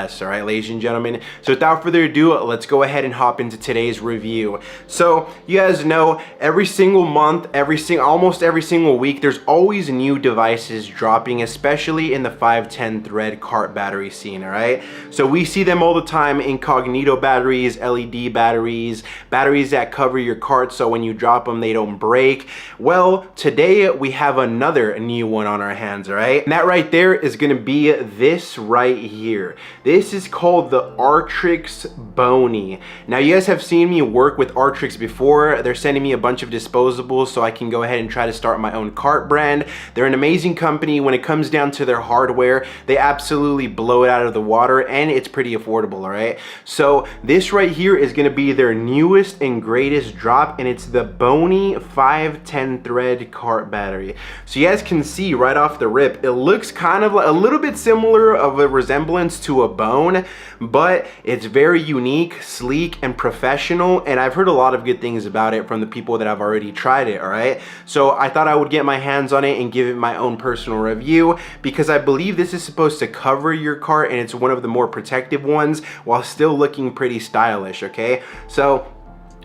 All right, ladies and gentlemen, so without further ado, let's go ahead and hop into today's review. So you guys know every single month, almost every single week, there's always new devices dropping, especially in the 510 thread cart battery scene. All right, so we see them all the time: incognito batteries, LED batteries, batteries that cover your cart so when you drop them they don't break. Well, today we have another new one on our hands. All right, and that right there is going to be this right here. This is called the Artrix Bony. Now you guys have seen me work with Artrix before. They're sending me a bunch of disposables so I can go ahead and try to start my own cart brand. They're an amazing company. When it comes down to their hardware, they absolutely blow it out of the water, and it's pretty affordable. All right, so this right here is going to be their newest and greatest drop, and it's the Bony 510 thread cart battery. So you guys can see right off the rip, it looks kind of like a little bit similar of a resemblance to a bone, but it's very unique, sleek, and professional, and I've heard a lot of good things about it from the people that have already tried it. All right, so I thought I would get my hands on it and give it my own personal review, because I believe this is supposed to cover your cart, and it's one of the more protective ones while still looking pretty stylish. Okay, so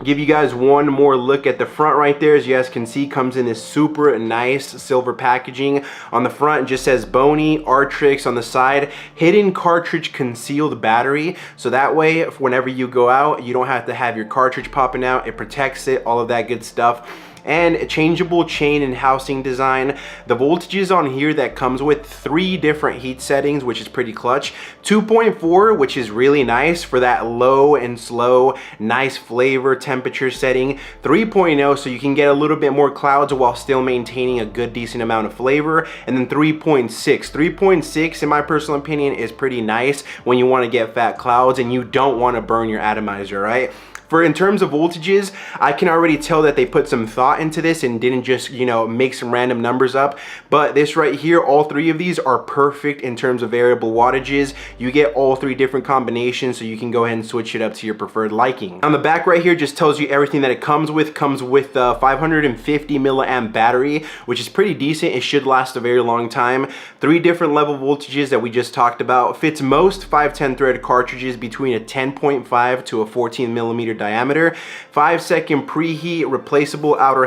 give you guys one more look at the front right there. As you guys can see, comes in this super nice silver packaging. On the front it just says Bony, Artrix. On the side, hidden cartridge concealed battery, so that way if whenever you go out you don't have to have your cartridge popping out. It protects it, all of that good stuff. And a changeable chain and housing design. The voltages on here that comes with 3 different heat settings, which is pretty clutch. 2.4, which is really nice for that low and slow, nice flavor temperature setting. 3.0, so you can get a little bit more clouds while still maintaining a good decent amount of flavor. And then 3.6. 3.6, in my personal opinion, is pretty nice when you want to get fat clouds and you don't want to burn your atomizer, right? In terms of voltages, I can already tell that they put some thought into this and didn't just, you know, make some random numbers up. But this right here, all 3 of these are perfect in terms of variable wattages. You get all 3 different combinations, so you can go ahead and switch it up to your preferred liking. On the back right here just tells you everything that it comes with. Comes with the 550 milliamp battery, which is pretty decent. It should last a very long time. 3 different level voltages that we just talked about. Fits most 510 thread cartridges between a 10.5 to a 14 millimeter diameter. 5-second preheat, replaceable outer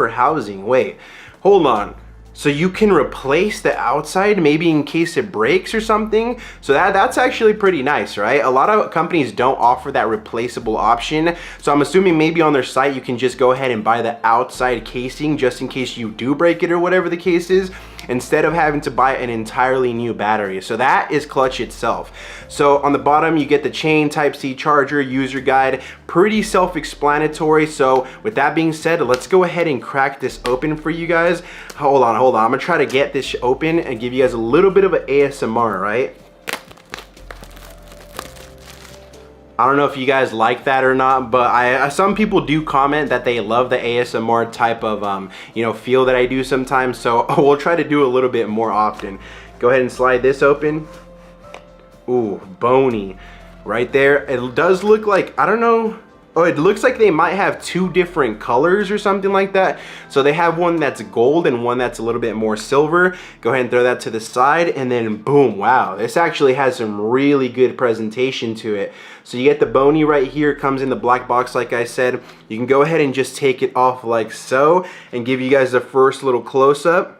housing. Wait, hold on. So you can replace the outside maybe in case it breaks or something. So that's actually pretty nice, right? A lot of companies don't offer that replaceable option. So I'm assuming maybe on their site you can just go ahead and buy the outside casing just in case you do break it or whatever the case is, instead of having to buy an entirely new battery. So that is clutch itself. So on the bottom you get the chain, Type-C charger, user guide, pretty self-explanatory. So with that being said, let's go ahead and crack this open for you guys. Hold on, I'm gonna try to get this open and give you guys a little bit of an ASMR, right? I don't know if you guys like that or not, but some people do comment that they love the ASMR type of you know, feel that I do sometimes, so we'll try to do a little bit more often. Go ahead and slide this open. Ooh, Bony right there. It does look like, I don't know, oh, it looks like they might have 2 different colors or something like that. So they have one that's gold and one that's a little bit more silver. Go ahead and throw that to the side, and then boom, wow, this actually has some really good presentation to it. So you get the Bony right here, comes in the black box like I said. You can go ahead and just take it off like so and give you guys the first little close-up.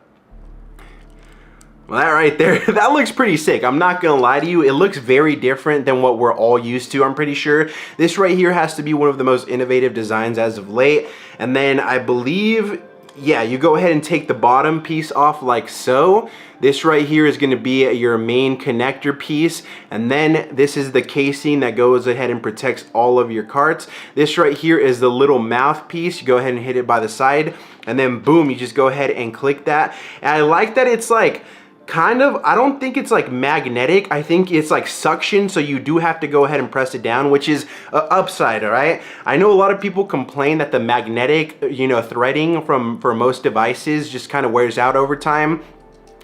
Well, that right there, that looks pretty sick. I'm not gonna lie to you, it looks very different than what we're all used to, I'm pretty sure. This right here has to be one of the most innovative designs as of late. And then I believe, yeah, you go ahead and take the bottom piece off like so. This right here is gonna be your main connector piece. And then this is the casing that goes ahead and protects all of your carts. This right here is the little mouthpiece. You go ahead and hit it by the side. And then boom, you just go ahead and click that. And I like that it's like, kind of, I don't think it's like magnetic. I think it's like suction, so you do have to go ahead and press it down, which is an upside, all right? I know a lot of people complain that the magnetic, you know, threading for most devices just kind of wears out over time,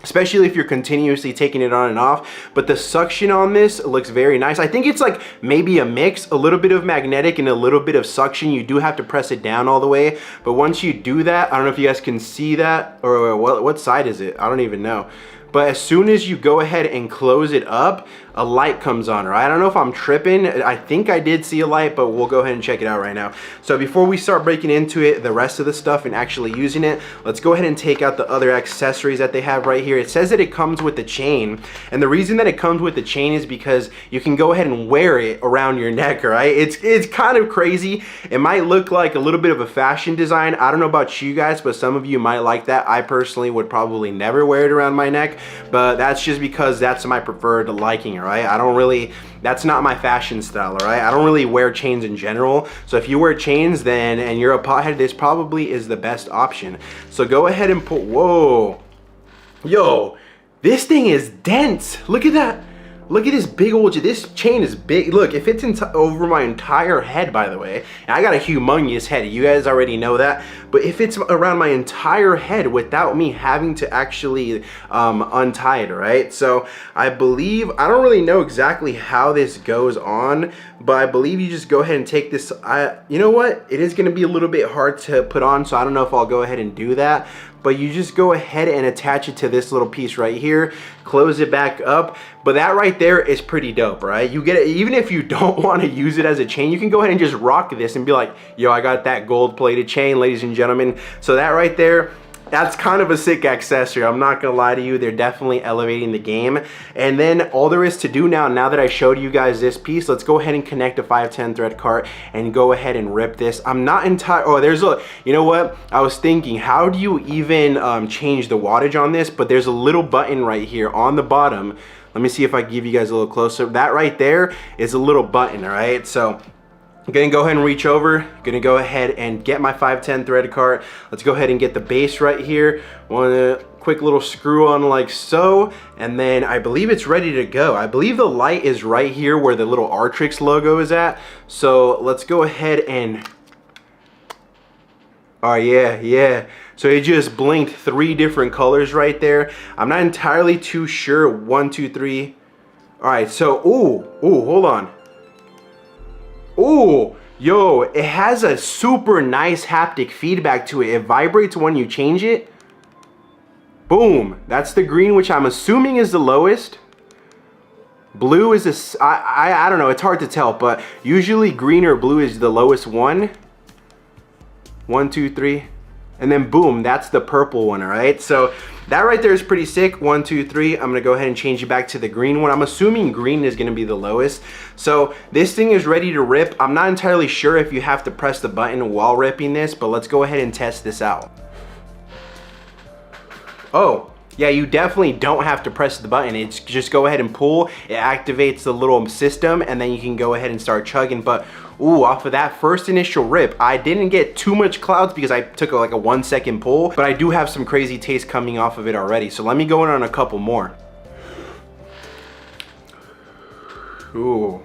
especially if you're continuously taking it on and off. But the suction on this looks very nice. I think it's like maybe a mix, a little bit of magnetic and a little bit of suction. You do have to press it down all the way, but once you do that, I don't know if you guys can see that, or what side is it? I don't even know. but as soon as you go ahead and close it up, a light comes on, right? I don't know if I'm tripping. I think I did see a light, but we'll go ahead and check it out right now. So before we start breaking into it, the rest of the stuff and actually using it, let's go ahead and take out the other accessories that they have right here. It says that it comes with the chain, and the reason that it comes with the chain is because you can go ahead and wear it around your neck, right? It's kind of crazy. It might look like a little bit of a fashion design. I don't know about you guys, but some of you might like that. I personally would probably never wear it around my neck, but that's just because that's my preferred liking, right? I don't really, that's not my fashion style, all right? I don't really wear chains in general. So if you wear chains then, and you're a pothead, this probably is the best option. So go ahead and put, whoa. Yo, this thing is dense. Look at that. Look at this big old, this chain is big. Look, it fits over my entire head, by the way. And I got a humongous head, you guys already know that. But it fits around my entire head without me having to actually untie it, right? So I believe, I don't really know exactly how this goes on, but I believe you just go ahead and take this, you know what? It is gonna be a little bit hard to put on, so I don't know if I'll go ahead and do that. But you just go ahead and attach it to this little piece right here, close it back up. But that right there is pretty dope, right? You get it, even if you don't want to use it as a chain, you can go ahead and just rock this and be like, yo, I got that gold plated chain, ladies and gentlemen. So that right there, that's kind of a sick accessory. I'm not gonna lie to you, they're definitely elevating the game. And then all there is to do now that I showed you guys this piece, let's go ahead and connect a 510 thread cart and go ahead and rip this. I'm not entirely, oh, there's a, you know what? I was thinking, how do you even change the wattage on this? But there's a little button right here on the bottom. Let me see if I can give you guys a little closer. That right there is a little button, all right? So I'm gonna go ahead and reach over, gonna go ahead and get my 510 thread cart. Let's go ahead and get the base right here. One quick little screw on like so, and then I believe it's ready to go. I believe the light is right here where the little Artrix logo is at. So let's go ahead and, oh yeah. So it just blinked 3 different colors right there. I'm not entirely too sure. 1, 2, 3. All right, so, ooh, hold on. Ooh, yo, it has a super nice haptic feedback to it. It vibrates when you change it. Boom, that's the green, which I'm assuming is the lowest. Blue is this, I don't know, it's hard to tell, but usually green or blue is the lowest one. 1, 2, 3. And then boom, that's the purple one, all right? So that right there is pretty sick. 1, 2, 3. I'm gonna go ahead and change it back to the green one. I'm assuming green is gonna be the lowest. So this thing is ready to rip. I'm not entirely sure if you have to press the button while ripping this, but let's go ahead and test this out. Oh, yeah, you definitely don't have to press the button. It's just go ahead and pull. It activates the little system, and then you can go ahead and start chugging. But ooh, off of that first initial rip, I didn't get too much clouds because I took like a 1-second pull, but I do have some crazy taste coming off of it already. So let me go in on a couple more. Ooh,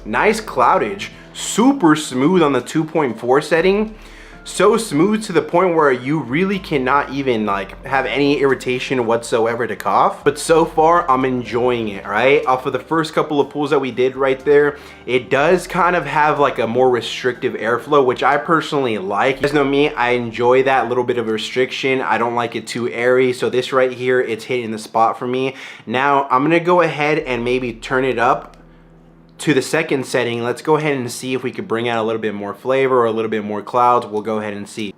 nice cloudage. Super smooth on the 2.4 setting. So smooth to the point where you really cannot even like have any irritation whatsoever to cough. But so far I'm enjoying it, right? Off of the first couple of pulls that we did right there, it does kind of have like a more restrictive airflow, which I personally like. You guys know me, I enjoy that little bit of restriction. I don't like it too airy. So this right here, it's hitting the spot for me. Now I'm gonna go ahead and maybe turn it up to the second setting. Let's go ahead and see if we could bring out a little bit more flavor or a little bit more clouds. We'll go ahead and see.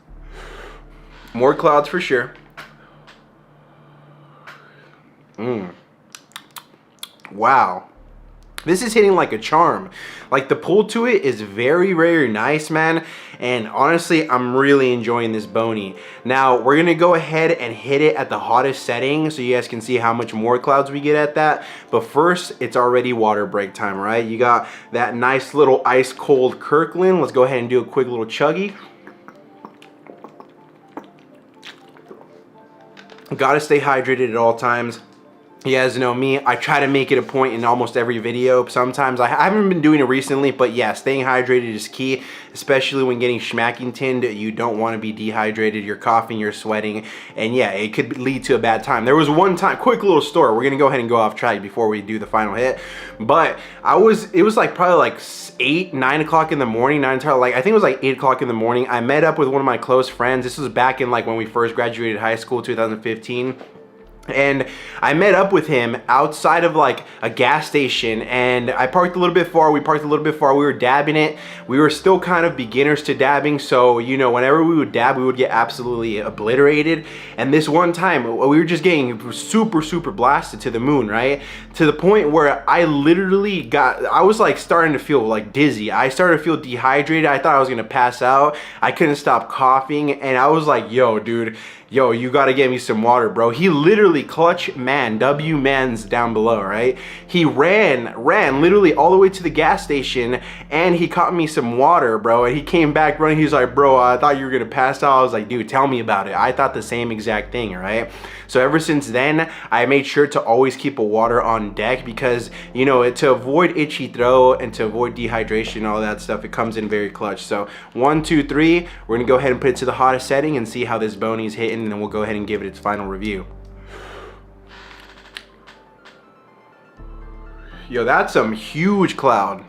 More clouds for sure. Wow. This is hitting like a charm. Like the pull to it is very, very nice, man. And honestly, I'm really enjoying this Bony. Now, we're gonna go ahead and hit it at the hottest setting so you guys can see how much more clouds we get at that. But first, it's already water break time, right? You got that nice little ice cold Kirkland. Let's go ahead and do a quick little chuggy. Gotta stay hydrated at all times. You guys know me, I try to make it a point in almost every video. Sometimes I haven't been doing it recently, but yeah, staying hydrated is key, especially when getting schmackingtoned. You don't want to be dehydrated, you're coughing, you're sweating, and yeah, it could lead to a bad time. There was one time, quick little story, we're gonna go ahead and go off track before we do the final hit, but it was like probably like 8, 9 o'clock in the morning, I think it was like 8 o'clock in the morning. I met up with one of my close friends. This was back in like when we first graduated high school, 2015. And I met up with him outside of like a gas station, and I parked a little bit far. We were dabbing it. We were still kind of beginners to dabbing, so you know, whenever we would dab, we would get absolutely obliterated. And this one time we were just getting super blasted to the moon, right? To the point where I was like starting to feel like dizzy. I started to feel dehydrated. I thought I was gonna pass out. I couldn't stop coughing, and I was like, yo dude, yo, you gotta get me some water, bro. He literally, clutch man, W man's down below, right? He ran literally all the way to the gas station, and he caught me some water, bro. And he came back running. He was like, bro, I thought you were gonna pass out. I was like, dude, tell me about it. I thought the same exact thing, right? So ever since then, I made sure to always keep a water on deck, because, you know, to avoid itchy throat and to avoid dehydration, all that stuff, it comes in very clutch. So 1, 2, 3, we're gonna go ahead and put it to the hottest setting and see how this Bony's hitting, and then we'll go ahead and give it its final review. Yo, that's some huge cloud.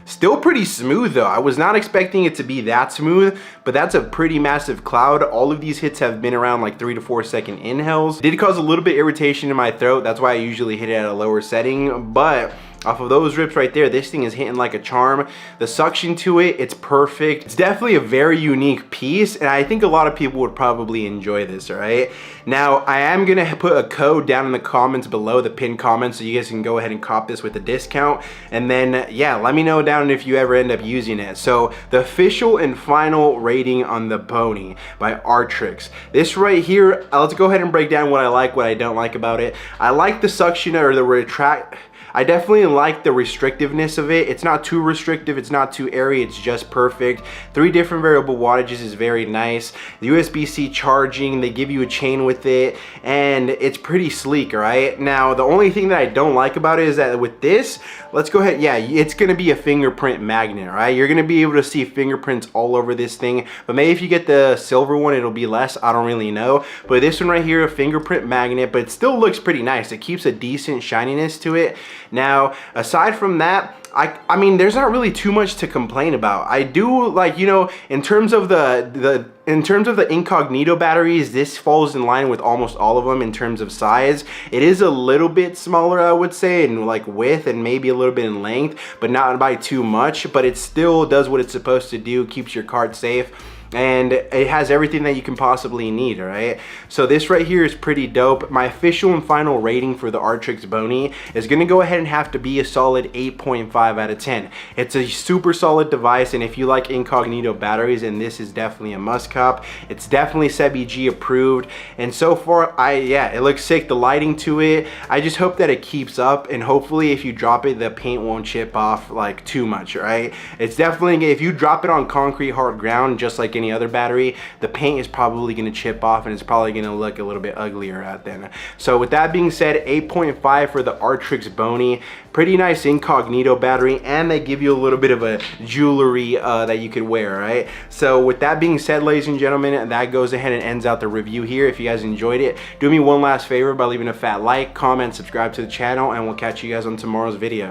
Still pretty smooth though. I was not expecting it to be that smooth, but that's a pretty massive cloud. All of these hits have been around like 3 to 4 second inhales. Did cause a little bit irritation in my throat. That's why I usually hit it at a lower setting, but off of those rips right there, this thing is hitting like a charm. The suction to it, it's perfect. It's definitely a very unique piece, and I think a lot of people would probably enjoy this, all right? Now, I am gonna put a code down in the comments below, the pinned comments, so you guys can go ahead and cop this with a discount. And then, yeah, let me know down if you ever end up using it. So, the official and final rating on the Bony by Artrix. This right here, let's go ahead and break down what I like, what I don't like about it. I like the suction or the retract. I definitely like the restrictiveness of it. It's not too restrictive, it's not too airy, it's just perfect. 3 different variable wattages is very nice. The USB-C charging, they give you a chain with it, and it's pretty sleek, right? Now, the only thing that I don't like about it is that with this, let's go ahead, yeah, it's gonna be a fingerprint magnet, right? You're gonna be able to see fingerprints all over this thing, but maybe if you get the silver one, it'll be less, I don't really know. But this one right here, a fingerprint magnet, but it still looks pretty nice. It keeps a decent shininess to it. Now, aside from that, I mean, there's not really too much to complain about. I do like, you know, in terms of the incognito batteries, this falls in line with almost all of them in terms of size. It is a little bit smaller, I would say, in like width and maybe a little bit in length, but not by too much. But it still does what it's supposed to do, keeps your cart safe. And it has everything that you can possibly need, all right? So this right here is pretty dope. My official and final rating for the Artrix Bony is gonna go ahead and have to be a solid 8.5 out of 10. It's a super solid device, and if you like incognito batteries, and this is definitely a must cop. It's definitely SEBG approved, and so far, yeah, it looks sick. The lighting to it, I just hope that it keeps up, and hopefully if you drop it, the paint won't chip off like too much, right? It's definitely, if you drop it on concrete hard ground, just like any other battery, the paint is probably going to chip off, and it's probably going to look a little bit uglier out then. So with that being said, 8.5 for the Artrix Bony. Pretty nice incognito battery, and they give you a little bit of a jewelry that you could wear, right? So with that being said, ladies and gentlemen, that goes ahead and ends out the review here. If you guys enjoyed it, do me one last favor by leaving a fat like, comment, subscribe to the channel, and we'll catch you guys on tomorrow's video.